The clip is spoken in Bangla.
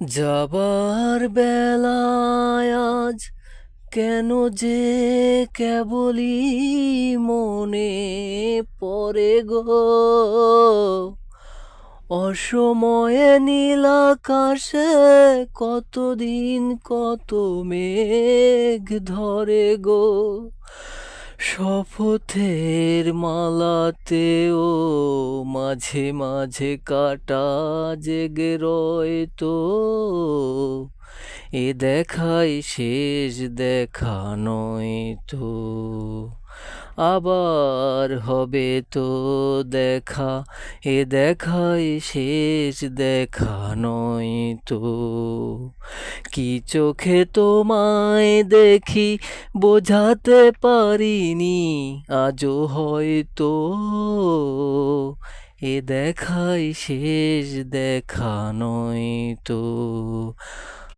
যাবার বেলায় আজ কেন যে কেবলই মনে পড়ে গো, অসময়ে নীল আকাশে কতদিন কত মেঘ ধরে গো। শপথের মালাতেও মাঝে মাঝে কাটা জেগে রয় তো, এ দেখাই শেষ দেখা নয় তো। আবার হবে তো দেখা, এ দেখাই শেষ দেখা নয় তো। কি চোখে তোমায় দেখি বোঝাতে পারিনি আজও হয়তো, এ দেখাই শেষ দেখা নয় তো।